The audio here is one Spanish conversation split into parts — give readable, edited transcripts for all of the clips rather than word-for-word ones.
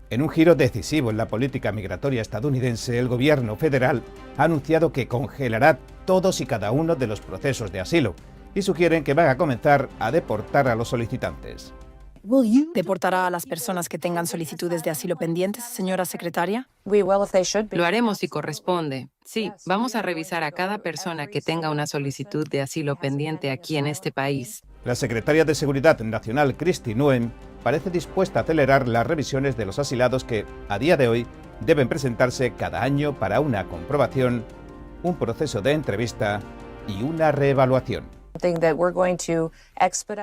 En un giro decisivo en la política migratoria estadounidense, el gobierno federal ha anunciado que congelará todos y cada uno de los procesos de asilo y sugieren que van a comenzar a deportar a los solicitantes. ¿Deportará a las personas que tengan solicitudes de asilo pendientes, señora secretaria? Lo haremos si corresponde. Sí, vamos a revisar a cada persona que tenga una solicitud de asilo pendiente aquí en este país. La secretaria de Seguridad Nacional, Kristi Noem, parece dispuesta a acelerar las revisiones de los asilados que, a día de hoy, deben presentarse cada año para una comprobación, un proceso de entrevista y una reevaluación.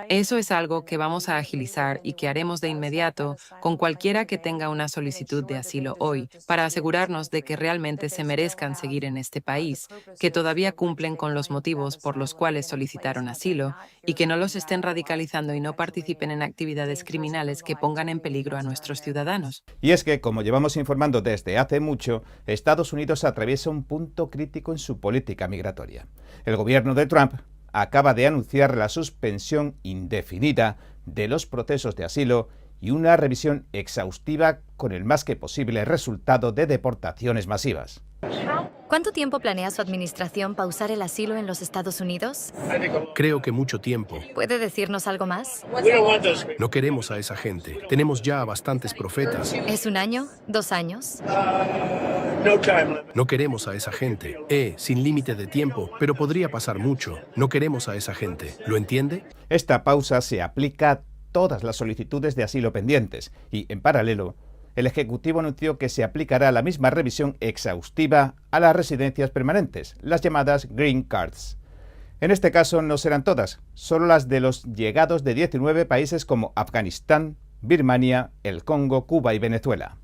Eso es algo que vamos a agilizar y que haremos de inmediato con cualquiera que tenga una solicitud de asilo hoy, para asegurarnos de que realmente se merezcan seguir en este país, que todavía cumplen con los motivos por los cuales solicitaron asilo y que no los estén radicalizando y no participen en actividades criminales que pongan en peligro a nuestros ciudadanos. Y es que, como llevamos informando desde hace mucho, Estados Unidos atraviesa un punto crítico en su política migratoria. El gobierno de Trump acaba de anunciar la suspensión indefinida de los procesos de asilo y una revisión exhaustiva con el más que posible resultado de deportaciones masivas. ¿Cuánto tiempo planea su administración pausar el asilo en los Estados Unidos? Creo que mucho tiempo. ¿Puede decirnos algo más? No queremos a esa gente. Tenemos ya a bastantes profetas. ¿Es un año? ¿2 años? No queremos a esa gente. Sin límite de tiempo, pero podría pasar mucho. No queremos a esa gente. ¿Lo entiende? Esta pausa se aplica a todas las solicitudes de asilo pendientes y, en paralelo, el Ejecutivo anunció que se aplicará la misma revisión exhaustiva a las residencias permanentes, las llamadas Green Cards. En este caso no serán todas, solo las de los llegados de 19 países como Afganistán, Birmania, el Congo, Cuba y Venezuela.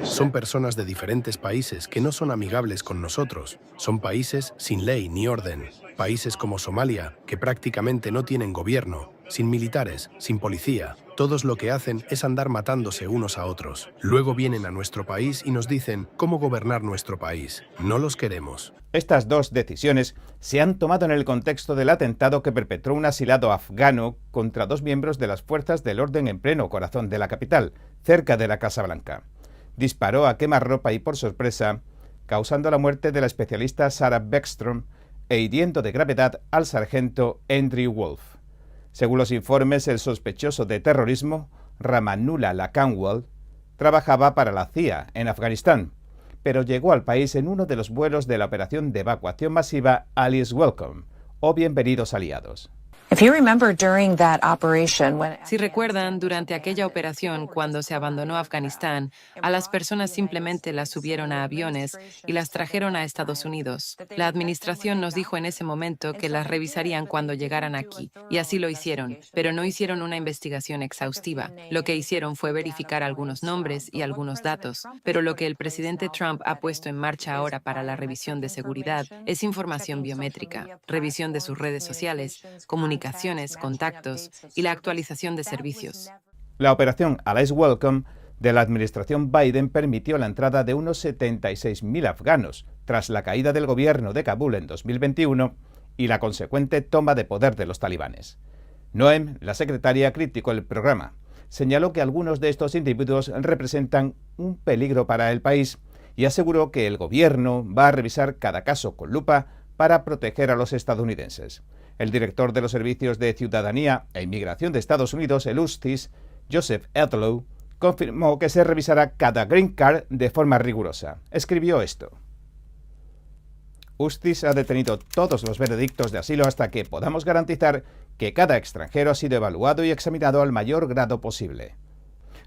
Son personas de diferentes países que no son amigables con nosotros. Son países sin ley ni orden. Países como Somalia, que prácticamente no tienen gobierno, sin militares, sin policía. Todos lo que hacen es andar matándose unos a otros. Luego vienen a nuestro país y nos dicen cómo gobernar nuestro país. No los queremos. Estas dos decisiones se han tomado en el contexto del atentado que perpetró un asilado afgano contra 2 miembros de las fuerzas del orden en pleno corazón de la capital, cerca de la Casa Blanca. Disparó a quemarropa y por sorpresa, causando la muerte de la especialista Sarah Beckstrom e hiriendo de gravedad al sargento Andrew Wolf. Según los informes, el sospechoso de terrorismo, Ramanullah Lakanwal, trabajaba para la CIA en Afganistán, pero llegó al país en uno de los vuelos de la operación de evacuación masiva Alice Welcome, o Bienvenidos Aliados. Si recuerdan, durante aquella operación, cuando se abandonó Afganistán, a las personas simplemente las subieron a aviones y las trajeron a Estados Unidos. La administración nos dijo en ese momento que las revisarían cuando llegaran aquí, y así lo hicieron, pero no hicieron una investigación exhaustiva. Lo que hicieron fue verificar algunos nombres y algunos datos, pero lo que el presidente Trump ha puesto en marcha ahora para la revisión de seguridad es información biométrica, revisión de sus redes sociales, comunicaciones, contactos y la actualización de servicios. La operación Alice Welcome de la administración Biden permitió la entrada de unos 76.000 afganos tras la caída del gobierno de Kabul en 2021 y la consecuente toma de poder de los talibanes. Noem, la secretaria, criticó el programa. Señaló que algunos de estos individuos representan un peligro para el país y aseguró que el gobierno va a revisar cada caso con lupa para proteger a los estadounidenses. El director de los Servicios de Ciudadanía e Inmigración de Estados Unidos, el USCIS, Joseph Edlow, confirmó que se revisará cada Green Card de forma rigurosa. Escribió esto: USCIS ha detenido todos los veredictos de asilo hasta que podamos garantizar que cada extranjero ha sido evaluado y examinado al mayor grado posible.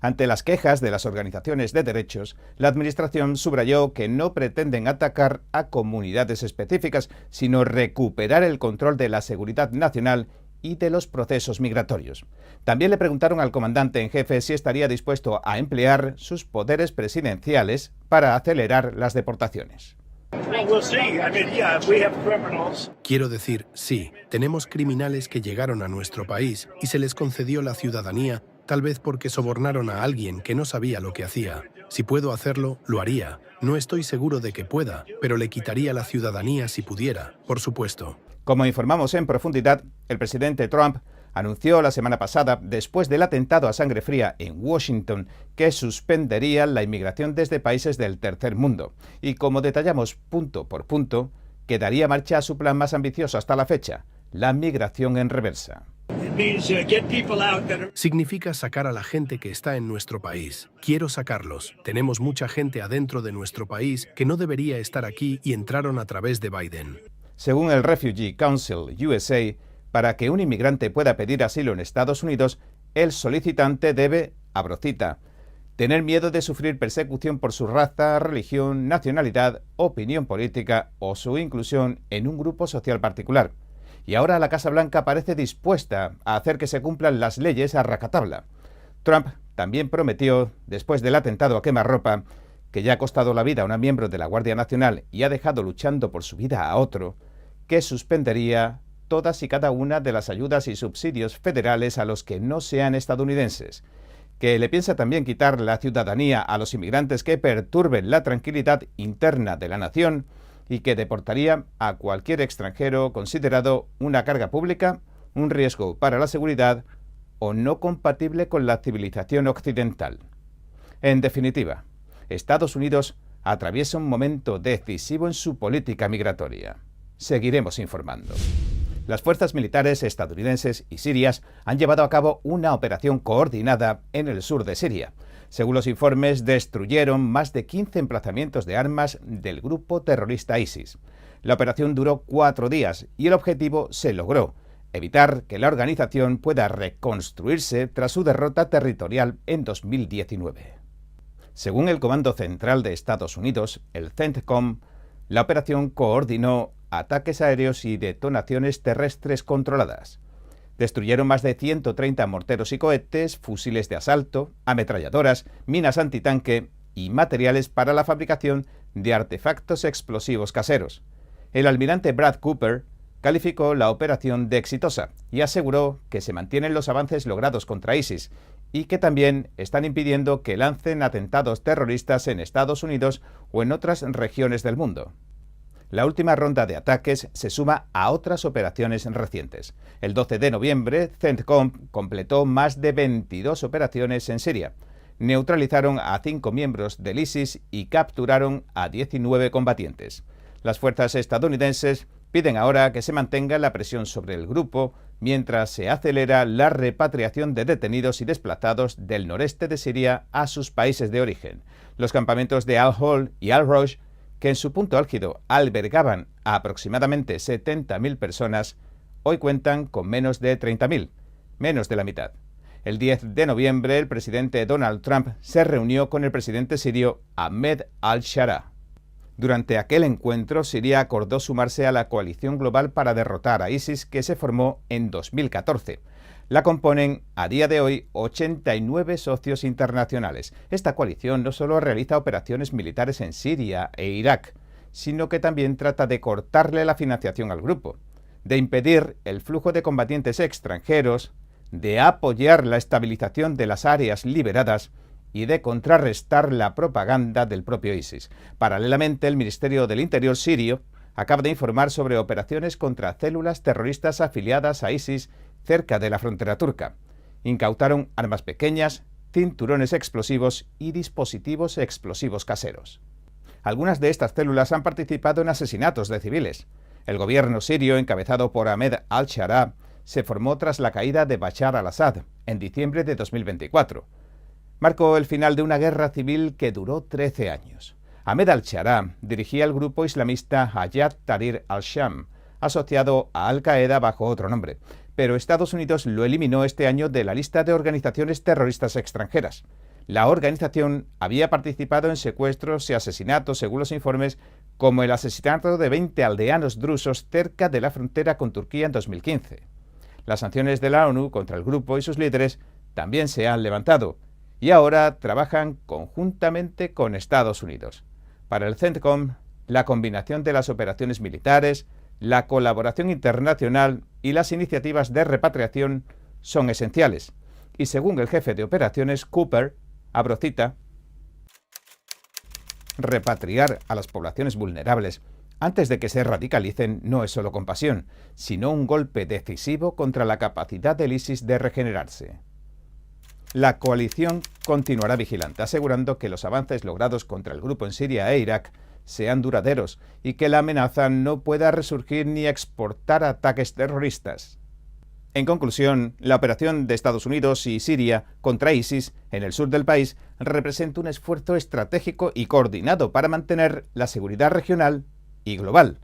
Ante las quejas de las organizaciones de derechos, la Administración subrayó que no pretenden atacar a comunidades específicas, sino recuperar el control de la seguridad nacional y de los procesos migratorios. También le preguntaron al comandante en jefe si estaría dispuesto a emplear sus poderes presidenciales para acelerar las deportaciones. Quiero decir, sí, tenemos criminales que llegaron a nuestro país y se les concedió la ciudadanía, tal vez porque sobornaron a alguien que no sabía lo que hacía. Si puedo hacerlo, lo haría. No estoy seguro de que pueda, pero le quitaría la ciudadanía si pudiera, por supuesto. Como informamos en profundidad, el presidente Trump anunció la semana pasada, después del atentado a sangre fría en Washington, que suspendería la inmigración desde países del tercer mundo. Y como detallamos punto por punto, que daría marcha a su plan más ambicioso hasta la fecha, la migración en reversa. Significa sacar a la gente que está en nuestro país. Quiero sacarlos. Tenemos mucha gente adentro de nuestro país que no debería estar aquí y entraron a través de Biden. Según el Refugee Council USA, para que un inmigrante pueda pedir asilo en Estados Unidos, el solicitante debe, abro cita, tener miedo de sufrir persecución por su raza, religión, nacionalidad, opinión política o su inclusión en un grupo social particular. Y ahora la Casa Blanca parece dispuesta a hacer que se cumplan las leyes a rajatabla. Trump también prometió, después del atentado a quemarropa, que ya ha costado la vida a una miembro de la Guardia Nacional y ha dejado luchando por su vida a otro, que suspendería todas y cada una de las ayudas y subsidios federales a los que no sean estadounidenses, que le piensa también quitar la ciudadanía a los inmigrantes que perturben la tranquilidad interna de la nación y que deportaría a cualquier extranjero considerado una carga pública, un riesgo para la seguridad o no compatible con la civilización occidental. En definitiva, Estados Unidos atraviesa un momento decisivo en su política migratoria. Seguiremos informando. Las fuerzas militares estadounidenses y sirias han llevado a cabo una operación coordinada en el sur de Siria. Según los informes, destruyeron más de 15 emplazamientos de armas del grupo terrorista ISIS. La operación duró 4 días y el objetivo se logró: evitar que la organización pueda reconstruirse tras su derrota territorial en 2019. Según el Comando Central de Estados Unidos, el CENTCOM, la operación coordinó ataques aéreos y detonaciones terrestres controladas. Destruyeron más de 130 morteros y cohetes, fusiles de asalto, ametralladoras, minas antitanque y materiales para la fabricación de artefactos explosivos caseros. El almirante Brad Cooper calificó la operación de exitosa y aseguró que se mantienen los avances logrados contra ISIS y que también están impidiendo que lancen atentados terroristas en Estados Unidos o en otras regiones del mundo. La última ronda de ataques se suma a otras operaciones recientes. El 12 de noviembre, CENTCOM completó más de 22 operaciones en Siria. Neutralizaron a 5 miembros del ISIS y capturaron a 19 combatientes. Las fuerzas estadounidenses piden ahora que se mantenga la presión sobre el grupo mientras se acelera la repatriación de detenidos y desplazados del noreste de Siria a sus países de origen. Los campamentos de Al-Hol y Al-Rosh, que en su punto álgido albergaban a aproximadamente 70.000 personas, hoy cuentan con menos de 30.000, menos de la mitad. El 10 de noviembre, el presidente Donald Trump se reunió con el presidente sirio Ahmed al-Sharaa. Durante aquel encuentro, Siria acordó sumarse a la coalición global para derrotar a ISIS que se formó en 2014. La componen a día de hoy 89 socios internacionales. Esta coalición no solo realiza operaciones militares en Siria e Irak, sino que también trata de cortarle la financiación al grupo, de impedir el flujo de combatientes extranjeros, de apoyar la estabilización de las áreas liberadas y de contrarrestar la propaganda del propio ISIS. Paralelamente, el Ministerio del Interior sirio acaba de informar sobre operaciones contra células terroristas afiliadas a ISIS cerca de la frontera turca. Incautaron armas pequeñas, cinturones explosivos y dispositivos explosivos caseros. Algunas de estas células han participado en asesinatos de civiles. El gobierno sirio, encabezado por Ahmed al-Sharaa, se formó tras la caída de Bashar al-Assad en diciembre de 2024. Marcó el final de una guerra civil que duró 13 años. Ahmed al-Sharaa dirigía el grupo islamista Hayat Tahrir al-Sham, asociado a Al-Qaeda bajo otro nombre, pero Estados Unidos lo eliminó este año de la lista de organizaciones terroristas extranjeras. La organización había participado en secuestros y asesinatos, según los informes, como el asesinato de 20 aldeanos drusos cerca de la frontera con Turquía en 2015. Las sanciones de la ONU contra el grupo y sus líderes también se han levantado y ahora trabajan conjuntamente con Estados Unidos. Para el CENTCOM, la combinación de las operaciones militares, la colaboración internacional y las iniciativas de repatriación son esenciales. Y según el jefe de operaciones, Cooper, abro cita, repatriar a las poblaciones vulnerables Antes de que se radicalicen, no es solo compasión, sino un golpe decisivo contra la capacidad del ISIS de regenerarse. La coalición continuará vigilante, asegurando que los avances logrados contra el grupo en Siria e Irak sean duraderos y que la amenaza no pueda resurgir ni exportar ataques terroristas. En conclusión, la operación de Estados Unidos y Siria contra ISIS en el sur del país representa un esfuerzo estratégico y coordinado para mantener la seguridad regional y global,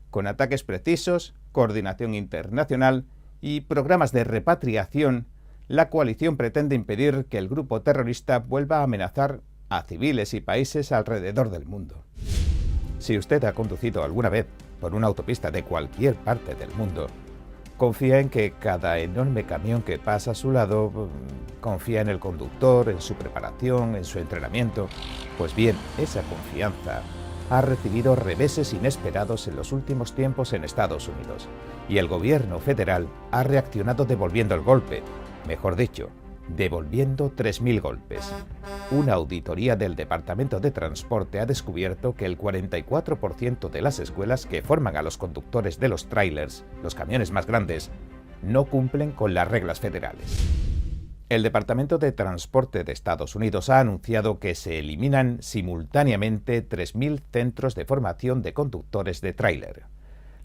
con ataques precisos, coordinación internacional y programas de repatriación. La coalición pretende impedir que el grupo terrorista vuelva a amenazar a civiles y países alrededor del mundo. Si usted ha conducido alguna vez por una autopista de cualquier parte del mundo, confía en que cada enorme camión que pasa a su lado, confía en el conductor, en su preparación, en su entrenamiento. Pues bien, esa confianza ha recibido reveses inesperados en los últimos tiempos en Estados Unidos, y el gobierno federal ha reaccionado devolviendo el golpe, mejor dicho, devolviendo 3.000 golpes. Una auditoría del Departamento de Transporte ha descubierto que el 44% de las escuelas que forman a los conductores de los trailers, los camiones más grandes, no cumplen con las reglas federales. El Departamento de Transporte de Estados Unidos ha anunciado que se eliminan simultáneamente 3.000 centros de formación de conductores de tráiler.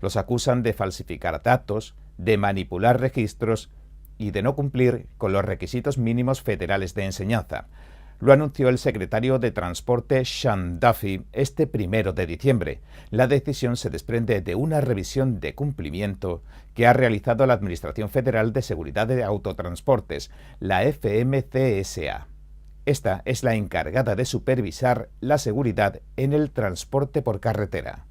Los acusan de falsificar datos, de manipular registros y de no cumplir con los requisitos mínimos federales de enseñanza. Lo anunció el secretario de Transporte Sean Duffy este 1 de diciembre. La decisión se desprende de una revisión de cumplimiento que ha realizado la Administración Federal de Seguridad de Autotransportes, la FMCSA. Esta es la encargada de supervisar la seguridad en el transporte por carretera.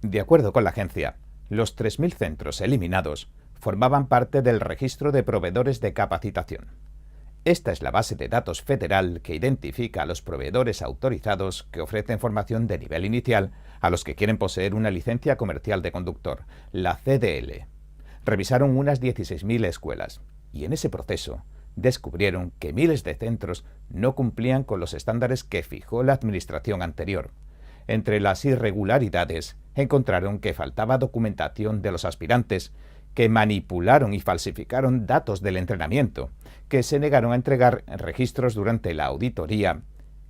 De acuerdo con la agencia, los 3.000 centros eliminados formaban parte del registro de proveedores de capacitación. Esta es la base de datos federal que identifica a los proveedores autorizados que ofrecen formación de nivel inicial a los que quieren poseer una licencia comercial de conductor, la CDL. Revisaron unas 16.000 escuelas y en ese proceso descubrieron que miles de centros no cumplían con los estándares que fijó la administración anterior. Entre las irregularidades encontraron que faltaba documentación de los aspirantes, que manipularon y falsificaron datos del entrenamiento, que se negaron a entregar registros durante la auditoría,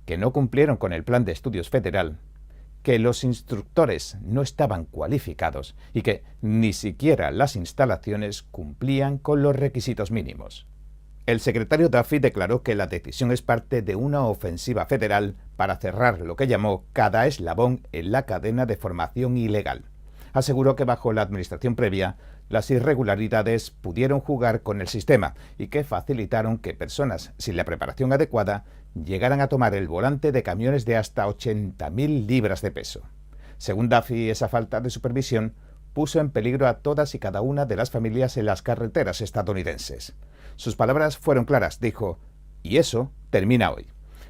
que no cumplieron con el plan de estudios federal, que los instructores no estaban cualificados y que ni siquiera las instalaciones cumplían con los requisitos mínimos. El secretario Duffy declaró que la decisión es parte de una ofensiva federal para cerrar lo que llamó cada eslabón en la cadena de formación ilegal. Aseguró que bajo la administración previa, las irregularidades pudieron jugar con el sistema y que facilitaron que personas sin la preparación adecuada llegaran a tomar el volante de camiones de hasta 80.000 libras de peso. Según Duffy, esa falta de supervisión puso en peligro a todas y cada una de las familias en las carreteras estadounidenses. Sus palabras fueron claras, dijo, y eso termina hoy.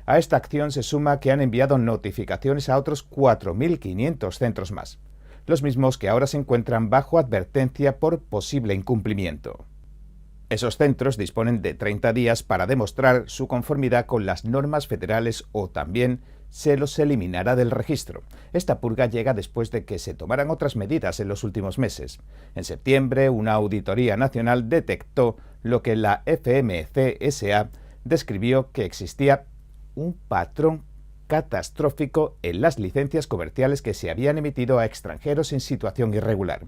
A esta acción se suma que han enviado notificaciones a otros 4.500 centros más, los mismos que ahora se encuentran bajo advertencia por posible incumplimiento. Esos centros disponen de 30 días para demostrar su conformidad con las normas federales o también se los eliminará del registro. Esta purga llega después de que se tomaran otras medidas en los últimos meses. En septiembre, una auditoría nacional detectó lo que la FMCSA describió que existía un patrón catastrófico en las licencias comerciales que se habían emitido a extranjeros en situación irregular.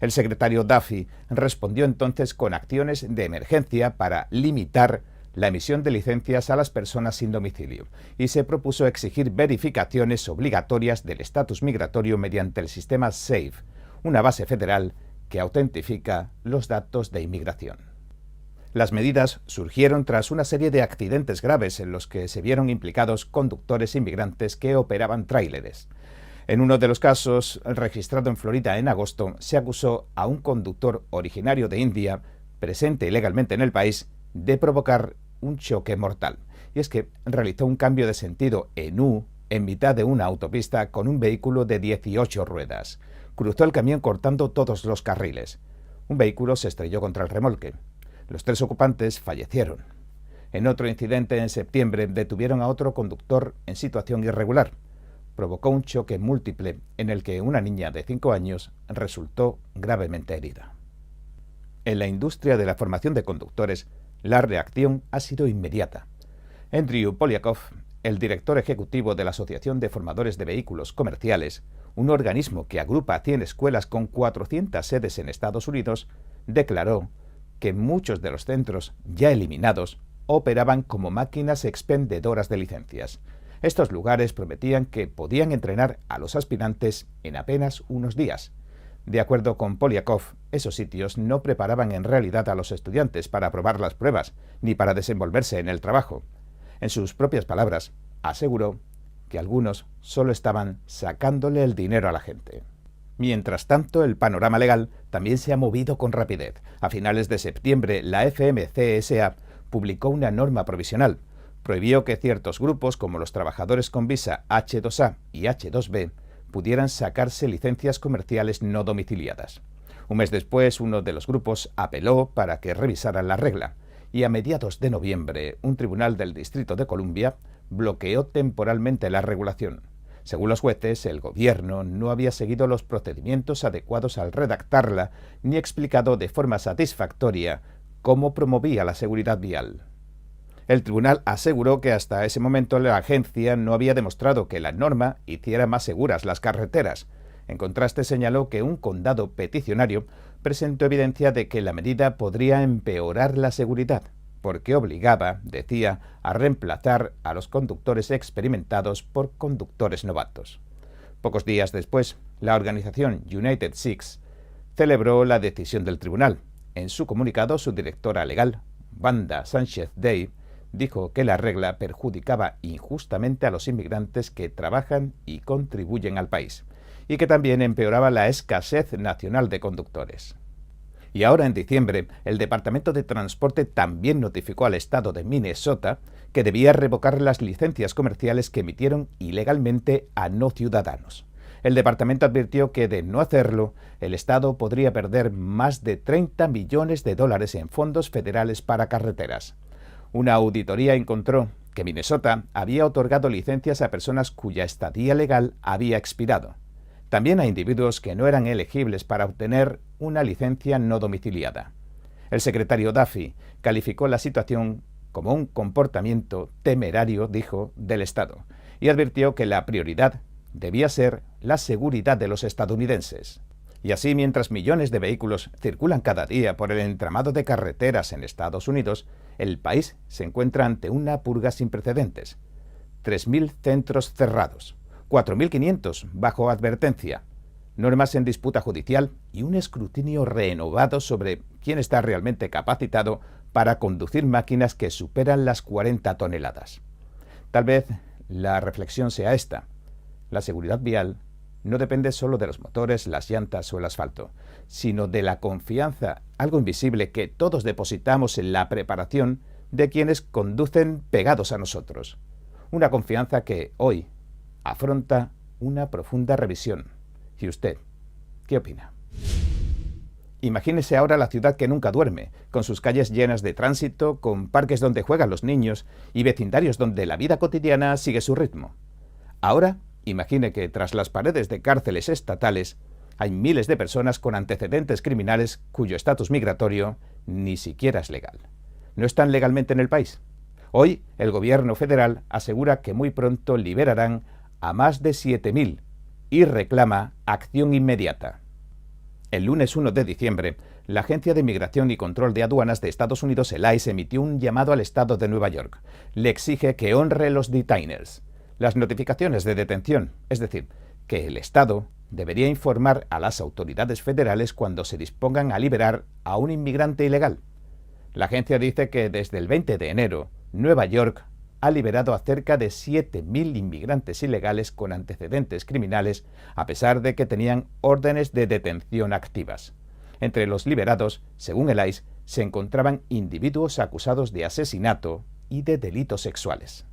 El secretario Duffy respondió entonces con acciones de emergencia para limitar la emisión de licencias a las personas sin domicilio y se propuso exigir verificaciones obligatorias del estatus migratorio mediante el sistema SAFE, una base federal que autentifica los datos de inmigración. Las medidas surgieron tras una serie de accidentes graves en los que se vieron implicados conductores inmigrantes que operaban tráileres. En uno de los casos, registrado en Florida en agosto, se acusó a un conductor originario de India, presente ilegalmente en el país, de provocar un choque mortal. Y es que realizó un cambio de sentido en U en mitad de una autopista con un vehículo de 18 ruedas. Cruzó el camión cortando todos los carriles. Un vehículo se estrelló contra el remolque. Los 3 ocupantes fallecieron. En otro incidente en septiembre detuvieron a otro conductor en situación irregular. provocó un choque múltiple en el que una niña de 5 años resultó gravemente herida. En la industria de la formación de conductores, la reacción ha sido inmediata. Andrew Polyakov, el director ejecutivo de la Asociación de Formadores de Vehículos Comerciales, un organismo que agrupa 100 escuelas con 400 sedes en Estados Unidos, declaró que muchos de los centros ya eliminados operaban como máquinas expendedoras de licencias. Estos lugares prometían que podían entrenar a los aspirantes en apenas unos días. De acuerdo con Polyakov, esos sitios no preparaban en realidad a los estudiantes para aprobar las pruebas ni para desenvolverse en el trabajo. En sus propias palabras, aseguró que algunos solo estaban sacándole el dinero a la gente. Mientras tanto, el panorama legal también se ha movido con rapidez. A finales de septiembre, la FMCSA publicó una norma provisional. Prohibió que ciertos grupos, como los trabajadores con visa H2A y H2B, pudieran sacarse licencias comerciales no domiciliadas. Un mes después, uno de los grupos apeló para que revisaran la regla, y a mediados de noviembre, un tribunal del Distrito de Columbia bloqueó temporalmente la regulación. Según los jueces, el gobierno no había seguido los procedimientos adecuados al redactarla, ni explicado de forma satisfactoria cómo promovía la seguridad vial. El tribunal aseguró que hasta ese momento la agencia no había demostrado que la norma hiciera más seguras las carreteras. En contraste, señaló que un condado peticionario presentó evidencia de que la medida podría empeorar la seguridad, porque obligaba, decía, a reemplazar a los conductores experimentados por conductores novatos. Pocos días después, la organización United Sikhs celebró la decisión del tribunal. En su comunicado, su directora legal, Wanda Sánchez-Day, dijo que la regla perjudicaba injustamente a los inmigrantes que trabajan y contribuyen al país, y que también empeoraba la escasez nacional de conductores. Y ahora, en diciembre, el Departamento de Transporte también notificó al estado de Minnesota que debía revocar las licencias comerciales que emitieron ilegalmente a no ciudadanos. El departamento advirtió que, de no hacerlo, el estado podría perder más de $30 millones en fondos federales para carreteras. Una auditoría encontró que Minnesota había otorgado licencias a personas cuya estadía legal había expirado. También a individuos que no eran elegibles para obtener una licencia no domiciliada. El secretario Duffy calificó la situación como un comportamiento temerario, dijo, del Estado, y advirtió que la prioridad debía ser la seguridad de los estadounidenses. Y así, mientras millones de vehículos circulan cada día por el entramado de carreteras en Estados Unidos, el país se encuentra ante una purga sin precedentes. 3.000 centros cerrados, 4.500 bajo advertencia, normas en disputa judicial y un escrutinio renovado sobre quién está realmente capacitado para conducir máquinas que superan las 40 toneladas. Tal vez la reflexión sea esta: la seguridad vial no depende solo de los motores, las llantas o el asfalto, sino de la confianza, algo invisible, que todos depositamos en la preparación de quienes conducen pegados a nosotros. Una confianza que hoy afronta una profunda revisión. ¿Y usted qué opina? Imagínese ahora la ciudad que nunca duerme, con sus calles llenas de tránsito, con parques donde juegan los niños y vecindarios donde la vida cotidiana sigue su ritmo. Ahora, imagine que tras las paredes de cárceles estatales hay miles de personas con antecedentes criminales cuyo estatus migratorio ni siquiera es legal. No están legalmente en el país. Hoy, el gobierno federal asegura que muy pronto liberarán a más de 7.000 y reclama acción inmediata. El lunes 1 de diciembre, la Agencia de Inmigración y Control de Aduanas de Estados Unidos, el ICE, emitió un llamado al estado de Nueva York. Le exige que honre los detainers, las notificaciones de detención, es decir, que el Estado debería informar a las autoridades federales cuando se dispongan a liberar a un inmigrante ilegal. La agencia dice que desde el 20 de enero, Nueva York ha liberado a cerca de 7.000 inmigrantes ilegales con antecedentes criminales, a pesar de que tenían órdenes de detención activas. Entre los liberados, según el ICE, se encontraban individuos acusados de asesinato y de delitos sexuales.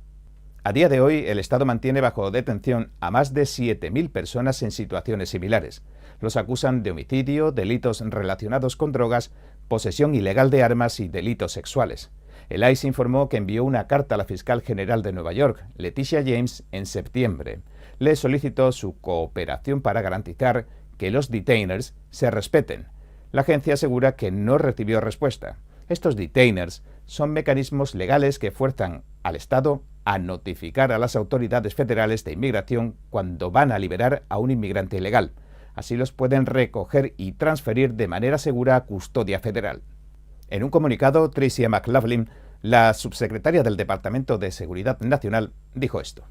A día de hoy, el Estado mantiene bajo detención a más de 7.000 personas en situaciones similares. Los acusan de homicidio, delitos relacionados con drogas, posesión ilegal de armas y delitos sexuales. El ICE informó que envió una carta a la fiscal general de Nueva York, Leticia James, en septiembre. Le solicitó su cooperación para garantizar que los detainers se respeten. La agencia asegura que no recibió respuesta. Estos detainers son mecanismos legales que fuerzan al Estado a notificar a las autoridades federales de inmigración cuando van a liberar a un inmigrante ilegal. Así los pueden recoger y transferir de manera segura a custodia federal. En un comunicado, Tricia McLaughlin, la subsecretaria del Departamento de Seguridad Nacional, dijo esto.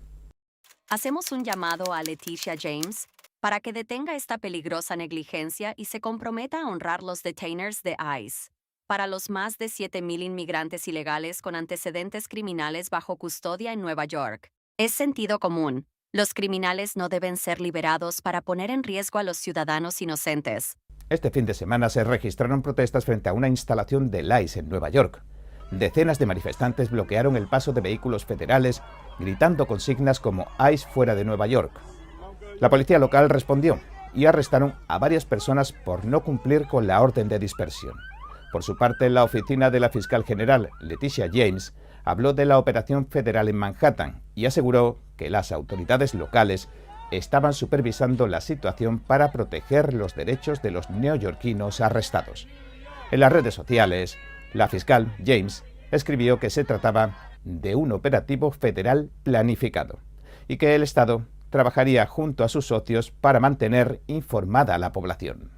Hacemos un llamado a Leticia James para que detenga esta peligrosa negligencia y se comprometa a honrar los detainers de ICE. Para los más de 7,000 inmigrantes ilegales con antecedentes criminales bajo custodia en Nueva York, es sentido común. Los criminales no deben ser liberados para poner en riesgo a los ciudadanos inocentes. Este fin de semana se registraron protestas frente a una instalación del ICE en Nueva York. Decenas de manifestantes bloquearon el paso de vehículos federales, gritando consignas como ICE fuera de Nueva York. La policía local respondió y arrestaron a varias personas por no cumplir con la orden de dispersión. Por su parte, la oficina de la fiscal general, Leticia James, habló de la operación federal en Manhattan y aseguró que las autoridades locales estaban supervisando la situación para proteger los derechos de los neoyorquinos arrestados. En las redes sociales, la fiscal James escribió que se trataba de un operativo federal planificado y que el Estado trabajaría junto a sus socios para mantener informada a la población.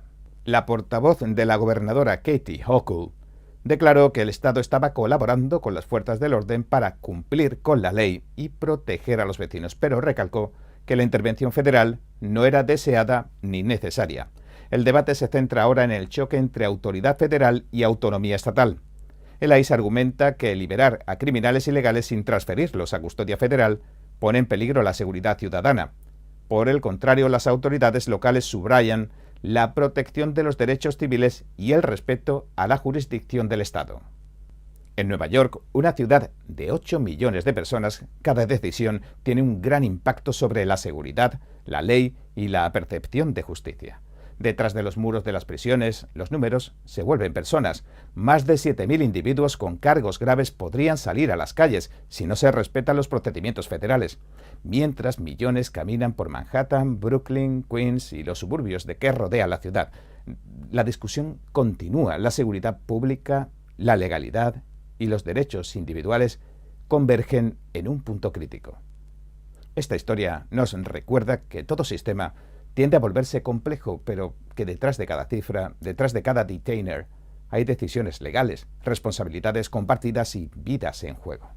La portavoz de la gobernadora Katie Hochul declaró que el Estado estaba colaborando con las fuerzas del orden para cumplir con la ley y proteger a los vecinos, pero recalcó que la intervención federal no era deseada ni necesaria. El debate se centra ahora en el choque entre autoridad federal y autonomía estatal. El ICE argumenta que liberar a criminales ilegales sin transferirlos a custodia federal pone en peligro la seguridad ciudadana. Por el contrario, las autoridades locales subrayan la protección de los derechos civiles y el respeto a la jurisdicción del Estado. En Nueva York, una ciudad de 8 millones de personas, cada decisión tiene un gran impacto sobre la seguridad, la ley y la percepción de justicia. Detrás de los muros de las prisiones, los números se vuelven personas. Más de 7,000 individuos con cargos graves podrían salir a las calles si no se respetan los procedimientos federales, mientras millones caminan por Manhattan, Brooklyn, Queens y los suburbios de que rodea la ciudad. La discusión continúa. La seguridad pública, la legalidad y los derechos individuales convergen en un punto crítico. Esta historia nos recuerda que todo sistema tiende a volverse complejo, pero que detrás de cada cifra, detrás de cada detainer, hay decisiones legales, responsabilidades compartidas y vidas en juego.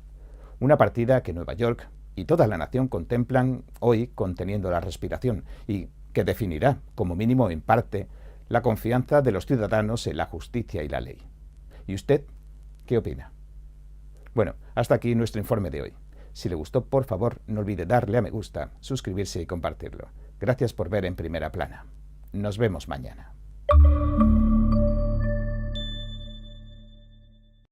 Una partida que Nueva York y toda la nación contemplan hoy conteniendo la respiración y que definirá, como mínimo en parte, la confianza de los ciudadanos en la justicia y la ley. ¿Y usted qué opina? Bueno, hasta aquí nuestro informe de hoy. Si le gustó, por favor, no olvide darle a me gusta, suscribirse y compartirlo. Gracias por ver En Primera Plana. Nos vemos mañana.